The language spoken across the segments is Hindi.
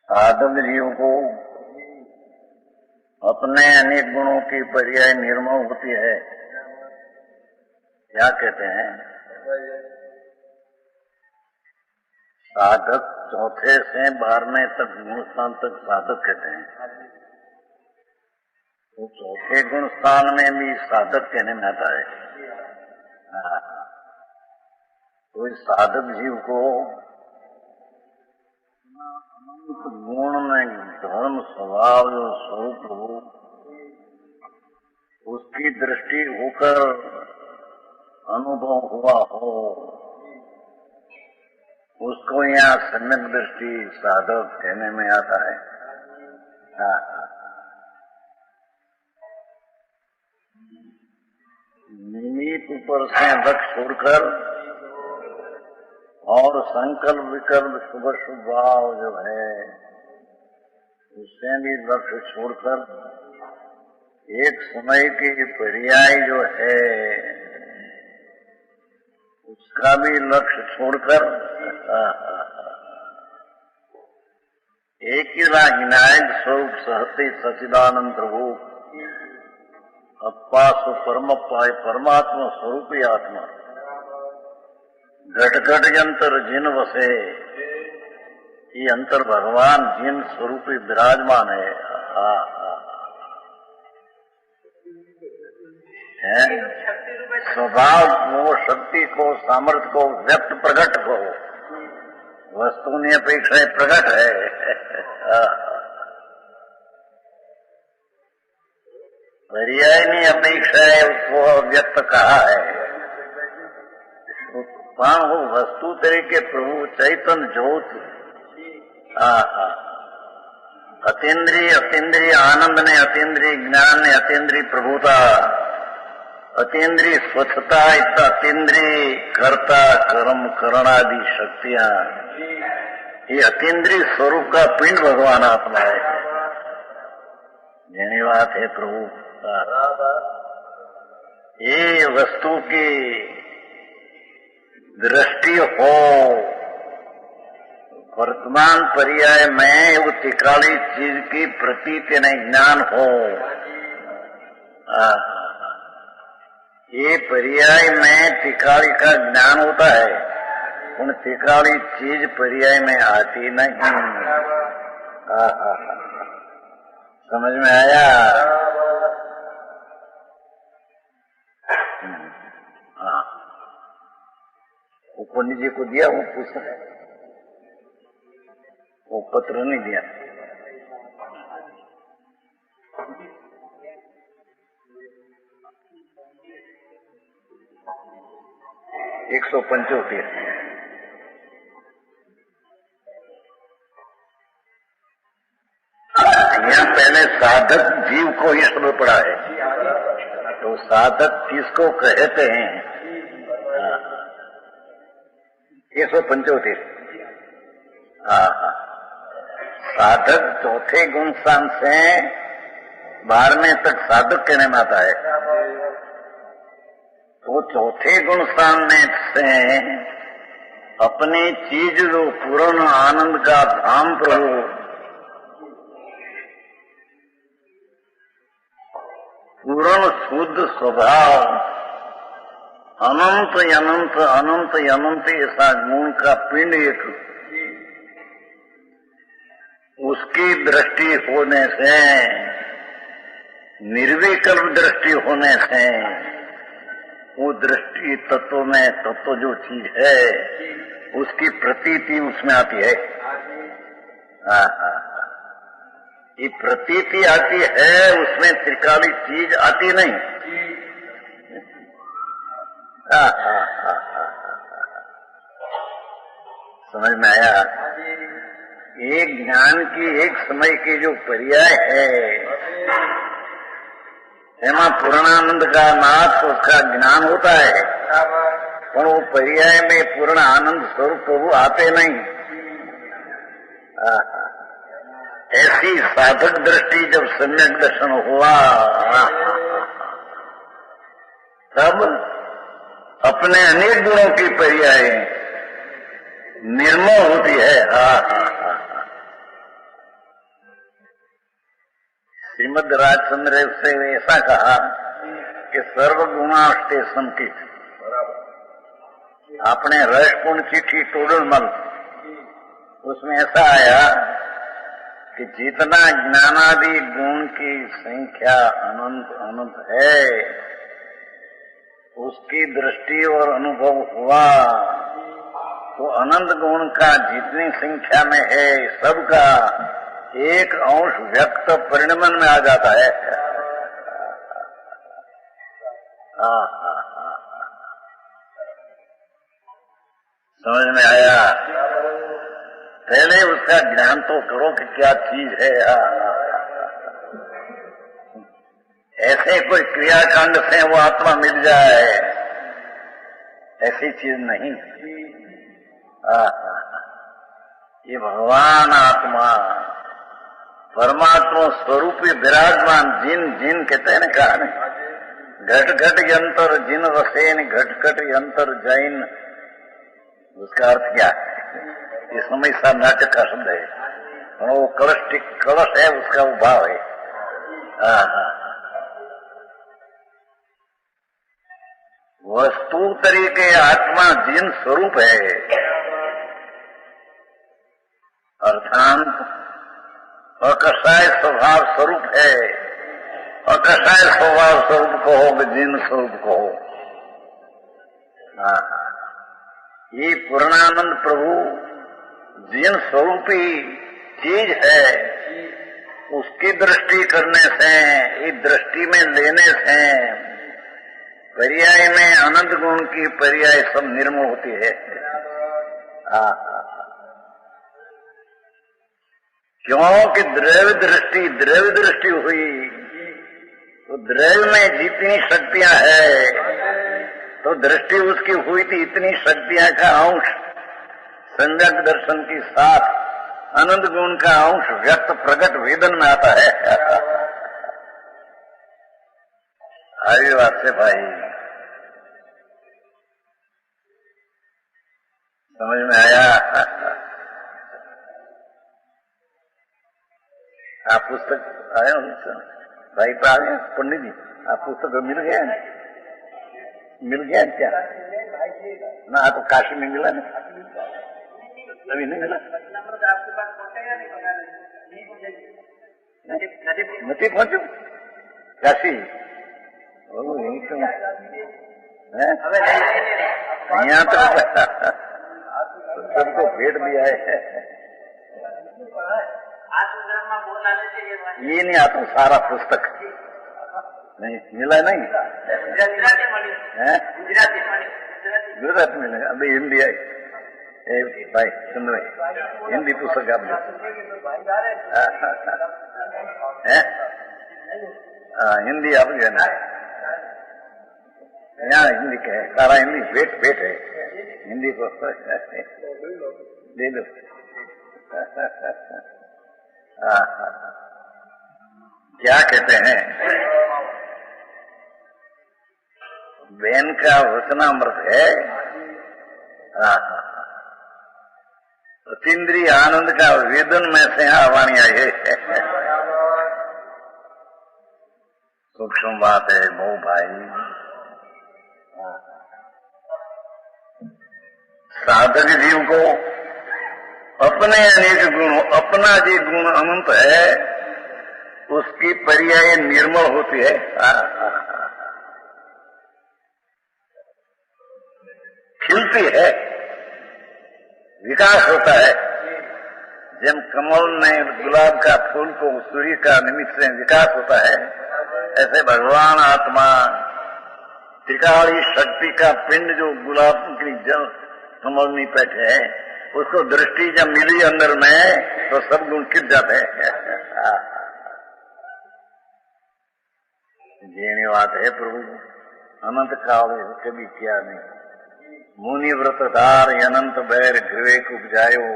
साधक जीव को अपने अनेक गुणों की पर्याय निर्मल होती है। क्या कहते हैं? साधक चौथे से 12वें तक गुण स्थान तक साधक कहते हैं। तो चौथे गुण स्थान में भी साधक कहने में आता है। तो इस साधक जीव को गुण में धर्म स्वभाव जो स्वरूप हो उसकी दृष्टि होकर अनुभव हुआ हो, उसको यहाँ सम्यक दृष्टि साधक कहने में आता है। निमित्त ऊपर से लक्ष्य छोड़कर और संकल्प विकल्प शुभ शुभ भाव जो है उससे भी लक्ष्य छोड़कर एक समय के पर्याय जो है उसका भी लक्ष्य छोड़कर एक ही विनायक स्वरूप सहते सचिदानंद प्रभु अप्पासु परमप्पाय परमात्मा स्वरूप ही आत्मा घट घट यंत्र जिन वसे, ये अंतर भगवान जिन स्वरूप विराजमान है। स्वभाव को, शक्ति को, सामर्थ्य को, व्यक्त प्रकट को, वस्तु निरपेक्ष प्रकट है। पर्याय नहीं अपेक्षा है, उसको व्यक्त कहा है। वो वस्तु तरीके प्रभु चैतन्य ज्योत अतीन्द्रिय अतीन्द्रिय आनंद ने, अतीन्द्रिय ज्ञान ने, अतीन्द्रिय प्रभुता, अतीन्द्रिय स्वच्छता, अतीन्द्रिय कर्ता कर्म करणादि शक्तियां, ये अतीन्द्रिय स्वरूप का पिंड भगवान आत्मा है। यही बात है प्रभु। ये वस्तु की दृष्टि हो वर्तमान पर्याय में, वो तिकाली चीज की प्रतीति नहीं ज्ञान हो। ये पर्याय में तिकाली का ज्ञान होता है, उन तिकाली चीज पर्याय में आती नहीं। समझ में आया? वो पंडित जी को दिया, वो पूछा, वो पत्र नहीं दिया। एक 175 यहाँ पहले साधक जीव को ही शब्द पड़ा है। तो साधक किसको कहते हैं? 175। साधक चौथे गुण स्थान से 12वें तक साधक कहने में आता है। तो चौथे गुण स्थान में से अपनी चीज जो पूर्ण आनंद का धाम प्रभु पूर्ण शुद्ध स्वभाव अनंत अनंत अनंत अनंत ऐसा गुण का पिंड एक, उसकी दृष्टि होने से, निर्विकल्प दृष्टि होने से, वो दृष्टि तत्व में तत्व जो चीज है उसकी प्रतीति उसमें आती है। ये प्रतीति आती है, उसमें त्रिकाली चीज आती नहीं। समझ में आया? एक ज्ञान की एक समय की जो पर्याय है, एमा पूर्णानंद का नाथ उसका ज्ञान होता है, पर वो पर्याय में पूर्ण आनंद स्वरूप प्रभु आते नहीं। ऐसी साधक दृष्टि जब सम्यक दर्शन हुआ तब अपने अनेक गुणों की पर्याय निर्मल होती है। श्रीमद राजचंद्र से ऐसा कहा कि सर्वगुणाष्टे संकित। आपने रसपूर्ण चिट्ठी टोडरमल, उसमें ऐसा आया कि जितना ज्ञानादि गुण की संख्या अनंत अनंत है, उसकी दृष्टि और अनुभव हुआ तो अनंत गुण का जितनी संख्या में है सबका एक अंश व्यक्त परिणमन में आ जाता है। समझ में आया? पहले उसका ज्ञान तो करो कि क्या चीज है। ऐसे कोई क्रियाकांड से वो आत्मा मिल जाए, ऐसी चीज नहीं। ये भगवान आत्मा परमात्मा स्वरूपी विराजमान जिन जिन कहते हैं ना, कहा घट घट यंत्र जिन रसेन घट घट यंत्र जैन। उसका अर्थ क्या है? ये समय सा नाटक का शब्द है, वो कलश है, उसका वो भाव है। वस्तु तरीके आत्मा जिन स्वरूप है, अर्थात अकषाय स्वभाव स्वरूप है। अकषाय स्वभाव स्वरूप कहो कि जिन स्वरूप कहो। ये पूर्णानंद प्रभु जिन स्वरूपी चीज है, उसकी दृष्टि करने से, इस दृष्टि में लेने से पर्याय में अनंत गुण की पर्याय सब निर्मल होती है। क्योंकि द्रव्य दृष्टि हुई तो द्रव्य में जितनी शक्तियां है तो दृष्टि उसकी हुई थी, इतनी शक्तियां का अंश संज्ञक दर्शन के साथ अनंत गुण का अंश व्यक्त प्रकट वेदन में आता है। आई बात से भाई समझ में आया? आप पुस्तक आए हो भाई पे आ गए पंडित जी, आप पुस्तक मिल गया? मिल गया क्या? ना तो काशी में मिला ना, अभी नहीं मिला। नहीं पहुंचू काशी? यही तो यहाँ तो सबको भेट दिया है। ये नहीं आता सारा पुस्तक नहीं मिला, नहीं गुजराती में अभी हिंदी आई। भाई सुन भाई, हिंदी पुस्तक आप हिंदी आप जो है ना, यहाँ हिंदी का है सारा, हिंदी भेट है, हिंदी को दे दो। क्या कहते हैं, बहन का वचनामृत है। अतीन्द्रिय आनंद का वेदन में से वाणी आई है। सूक्ष्म बात है बहु भाई। साधक जीव को अपने अनेक गुण, अपना जो गुण अनंत है उसकी पर्याय निर्मल होती है। खिलती है, विकास होता है। जब कमल में गुलाब का फूल को सूर्य का निमित्त से विकास होता है, ऐसे भगवान आत्मा त्रिकाली शक्ति का पिंड जो गुलाब की जल कमल में बैठे है, उसको दृष्टि जब मिली अंदर में तो सब गुण खिल जाते हैं। जीने बात है प्रभु अनंत काल कभी किया नहीं। मुनि व्रत धार अनंत बैर विवेक उपजायो।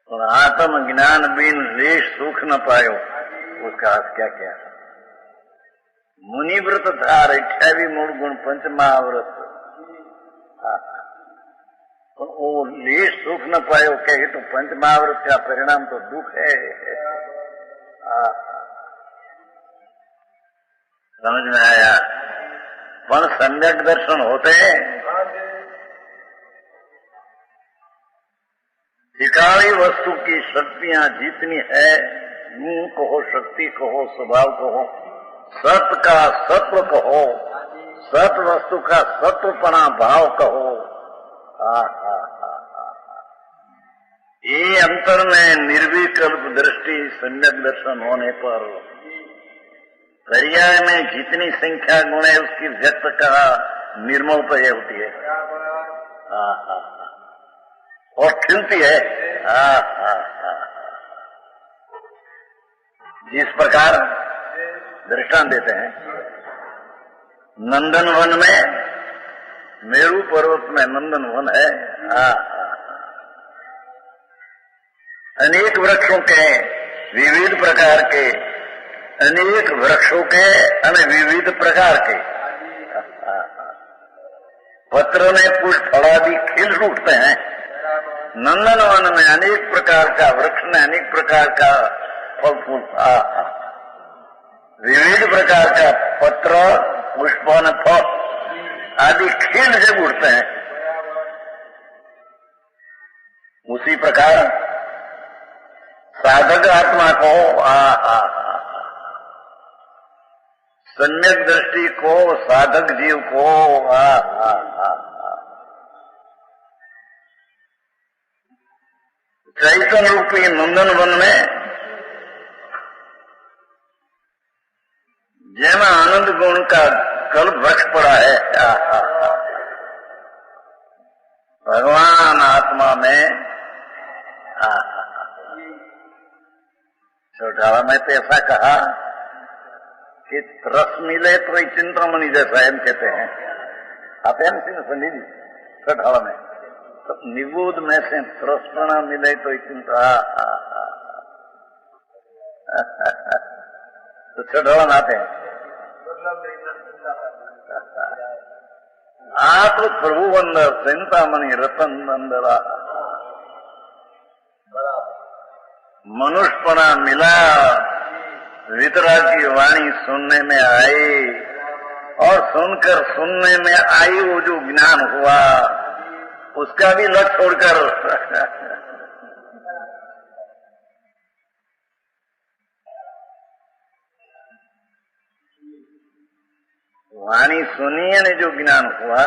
और आत्म ज्ञान बिन लेश सुख न पायो, उसका अर्थ क्या क्या? मुनि व्रत धार 28 मूल गुण पंचमहाव्रत वो लेश सुख न पायो कहे तो पंच महाव्रत का परिणाम तो दुख है। समझ में आया? पर सम्यक दर्शन होते हैं। ठिकानी वस्तु की शक्तियां जितनी है, गुण कहो, शक्ति कहो, स्वभाव कहो, सत्य का सत्व कहो, सत्य वस्तु का सत्वपना भाव कहो, ये अंतर में निर्विकल्प दृष्टि सम्यक दर्शन होने पर पर्याय में जितनी संख्या गुण है उसकी व्यक्त का निर्मलता यह होती है और खिलती है। जिस प्रकार दृष्टांत देते हैं, नंदन वन में, मेरू पर्वत में नंदन वन है, अनेक वृक्षों के विविध प्रकार के, अनेक वृक्षों के विविध प्रकार के पत्र में पुष्प फलादि खिल उठते हैं। नंदन वन में अनेक प्रकार का वृक्ष में अनेक प्रकार का फल फूल, विविध प्रकार का पत्र पुष्प फल आदि खिल जब उठते हैं, उसी प्रकार साधक आत्मा को सम्यक दृष्टि को, साधक जीव को चैतन्य रूपी नंदन वन में जेमा आनंद गुण का कल्प वृक्ष पड़ा है, भगवान आत्मा में चौटाला में तो ऐसा कहा कि रस मिले तो चिंतामणि जैसा एम कहते हैं। आप एम सिंह समझी चौटाला में तो निबूद में से त्रस्पणा मिले तो चिंता तो चौटाला में आते हैं। आप प्रभु अंदर चिंतामणि रतन अंदर मनुष्यपना मिला, वितराग की वाणी सुनने में आई और सुनकर सुनने में आई वो जो ज्ञान हुआ उसका भी लक्ष्य छोड़कर वाणी सुनी ने जो ज्ञान हुआ,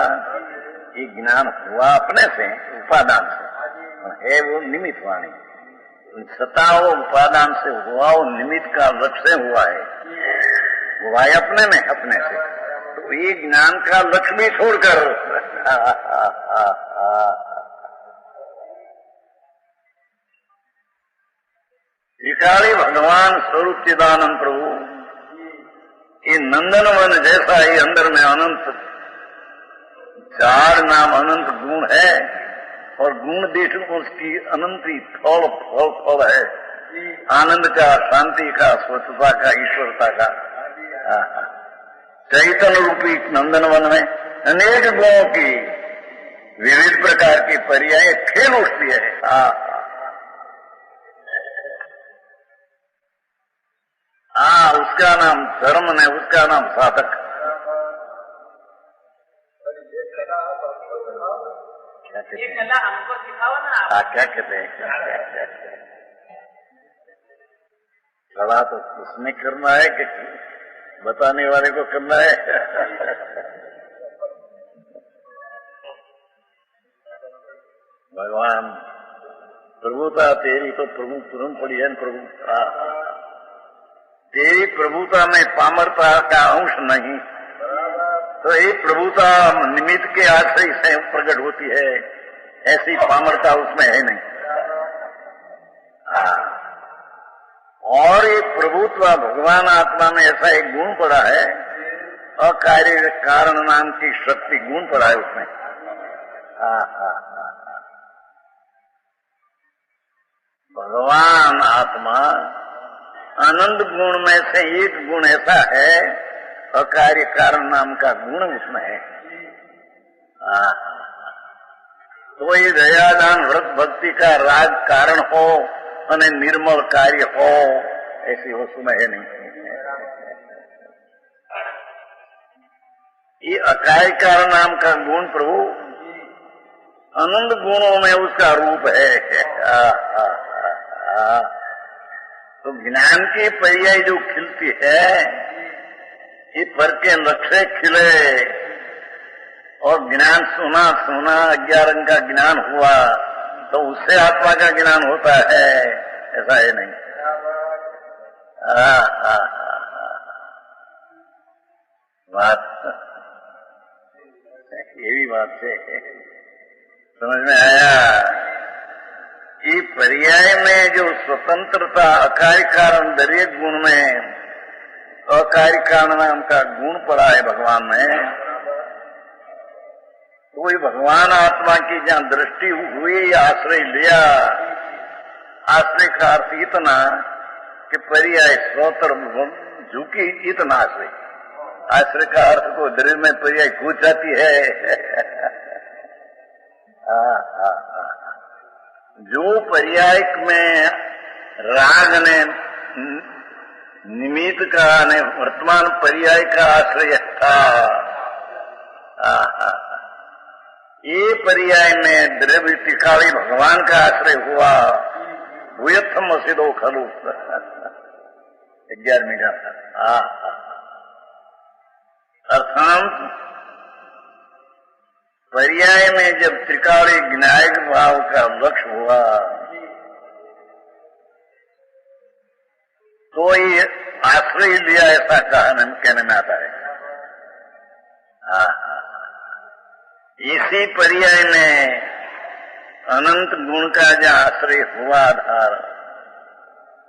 ये ज्ञान हुआ अपने से, उपादान से है, वो निमित्त वाणी सता वो उपादान से हुआ, वो निमित्त का लक्ष्य से हुआ है, हुआ है अपने में, अपने से। तो ये ज्ञान का लक्ष्य भी छोड़कर त्रिकाली भगवान स्वरूप चिदानंद प्रभु, ये नंदनवन जैसा ही अंदर में अनंत चार नाम अनंत गुण है और गुण देख उसकी अनंत ही फल फल फल है, आनंद का, शांति का, स्वच्छता का, ईश्वरता का। चैतन्य रूपी नंदनवन में अनेक गुणों की विविध प्रकार की पर्याय खेल उठती है। उसका नाम धर्म है, उसका नाम साधक। ये कला हमको सिखाओ ना। क्या कहते हैं? कला तो उसमें करना है कि बताने वाले को करना है? भगवान प्रभुता तेरी तो प्रभु पड़ी है। प्रभु तेरी प्रभुता में पामरता का अंश नहीं, तो ये प्रभुता निमित्त के आश्रय से प्रकट होती है, ऐसी पामरता उसमें है नहीं। और ये प्रभुत्व भगवान आत्मा में ऐसा एक गुण पड़ा है, अकार्य कारण नाम की शक्ति गुण पड़ा है उसमें। भगवान आत्मा आनंद गुण में से एक गुण ऐसा है, अकार्य कारण नाम का गुण उसमें है। तो ये दयादान व्रत भक्ति का राग कारण हो અને निर्मल कार्य हो, ऐसी वस्तु में है नहीं। ये अकाय कारण नाम का गुण प्रभु अनंत गुणों में उसका रूप है। तो ज्ञान की पर्याय जो खिलती है, ये पर के लक्ष्य खिले और ज्ञान सुना सुना 11 रंग का ज्ञान हुआ तो उससे आत्मा का ज्ञान होता है, ऐसा है नहीं। बात ये भी बात है, समझ में आया। ये पर्याय में जो स्वतंत्रता अकार्य कारण दरेक गुण में अकार्य कारण नाम का गुण पड़ा है भगवान में, कोई भगवान आत्मा की जहां दृष्टि हुई, आश्रय लिया, आश्रय का अर्थ इतना कि पर्याय स्वतर झुकी, इतना आश्रय। आश्रय का अर्थ तो दृढ़ में पर्याय कूद जाती है। जो पर्याय में राग ने निमित्त का ने वर्तमान पर्याय का आश्रय था, ये पर्याय में द्रव्य टिकाली भगवान का आश्रय हुआ। भूयत्थम सिदो खलु 11वीं गाथा। अर्थात पर्याय में जब त्रिकाली विनायक भाव का लक्ष्य हुआ तो ये आश्रय लिया, ऐसा कहने में आता है। इसी पर्याय में अनंत गुण का जो आश्रय हुआ आधार,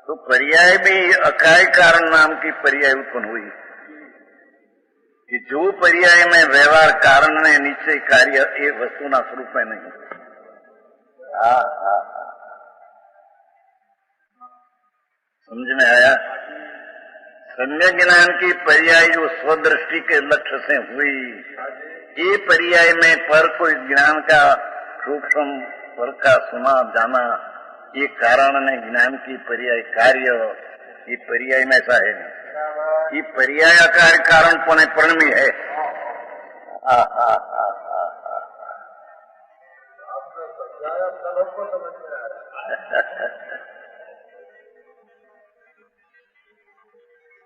तो पर्याय भी अकाय कारण नाम की पर्याय उत्पन्न हुई कि जो पर्याय में व्यवहार कारण ने निश्चय कार्य ये वस्तुना स्वरूप में नहीं। समझ में आया। सम्यक ज्ञान की पर्याय जो स्वदृष्टि के लक्ष्य से हुई, ये पर्याय में पर कोई ज्ञान का सूक्ष्म पर का सुना जाना, ये कारण ने ज्ञान की पर्याय कार्य, ये पर्याय में ऐसा है नहीं। ये पर्याय कार्य कारण पने प्रणमी है।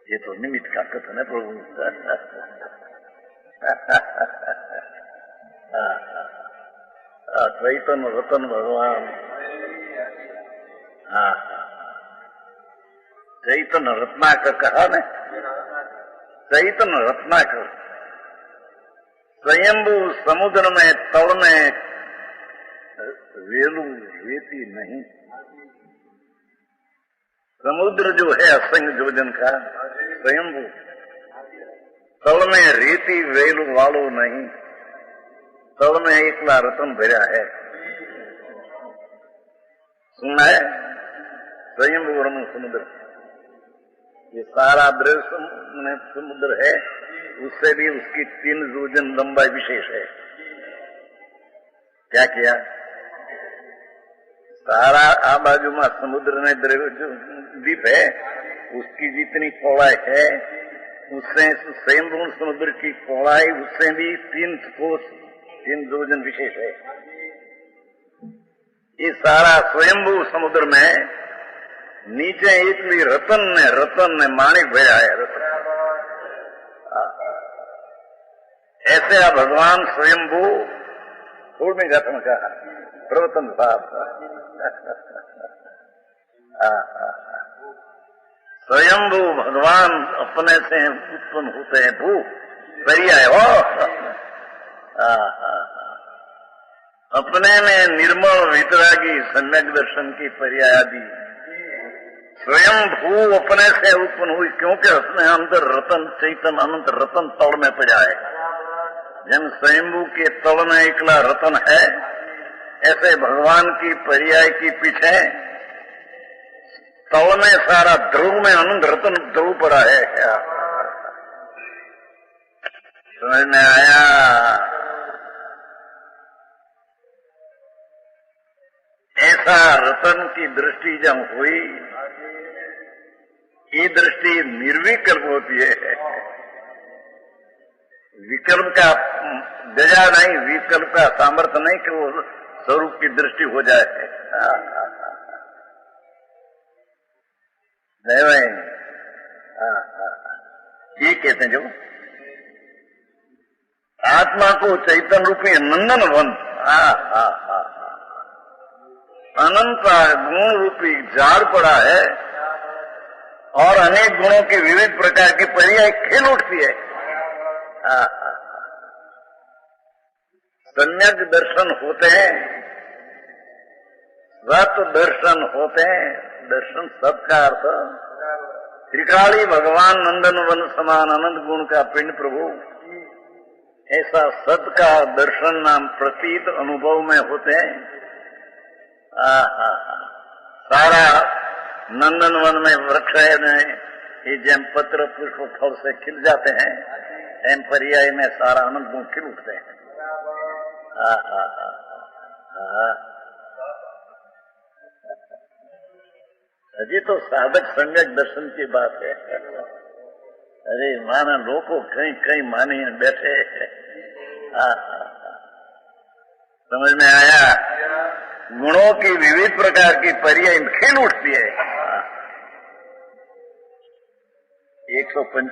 ये तो निमित्त का कथन है प्रभु। चैतन्य रतन भगवान, चैतन्य रत्नाकर कहा ने, चैतन्य रत्नाकर स्वयंभू समुद्र में तल में वेलू रेती नहीं। समुद्र जो है असंग योजन का स्वयंभू, तल में रेती वेलू वालो नहीं, तल में एकला रतन भरा है। सुना है स्वयंभू रमन समुद्र, ये सारा दृश्य समुद्र है, उससे भी उसकी 3 योजन लंबाई विशेष है। क्या किया, सारा आ बाजू में समुद्र में द्वीप है, उसकी जितनी पौड़ाई है उससे स्वयंभू समुद्र की पौड़ाई उससे भी 3 योजन विशेष है। ये सारा स्वयंभू समुद्र में नीचे इतनी रतन ने माणिक भरा है। रतन ऐसे आ भगवान स्वयंभू पूर्णि गठन का प्रवतन साहब स्वयंभू भगवान अपने से उत्पन्न होते हैं। भू पर्याय हो, अपने में निर्मल वितरागी सम्यक दर्शन की पर्याय आदि स्वयं भू अपने से उत्पन्न हुई, क्योंकि अपने अंदर रतन चैतन अनंत रतन तल में पड़ा है। जन स्वयंभू के तल में एकला रतन है, ऐसे भगवान की पर्याय की पीछे तल में सारा ध्रुव में अनंत रतन ध्रुव पड़ा है। क्या समझ में आया? ऐसा रतन की दृष्टि जब हुई, ये दृष्टि निर्विकल्प होती है। विकल्प का जजा नहीं, विकल्प का सामर्थ्य नहीं कि वो स्वरूप की दृष्टि हो जाए। नहीं भाई, ये कहते हैं जो आत्मा को चैतन्य रूपी नंदन वन, अनंत गुण रूपी झाड़ पड़ा है और अनेक गुणों के विविध प्रकार की पर्याय खेल उठती है। सम्यक दर्शन होते हैं, सत दर्शन होते हैं। दर्शन सत का अर्थ त्रिकाली भगवान नंदन वन समान अनंत गुण का पिंड प्रभु, ऐसा सत का दर्शन नाम प्रतीत अनुभव में होते हैं। सारा नंदन वन में वृक्ष है, ये जैम पत्र पुष्प फल से खिल जाते हैं, एम पर्याय में सारा अनंत गुण खिल उठते हैं। अजी तो साधक सम्यक दर्शन की बात है। अरे माना लोग कहीं कहीं मानी बैठे। समझ में आया? गुणों की विविध प्रकार की पर्याय खिल उठती है। 155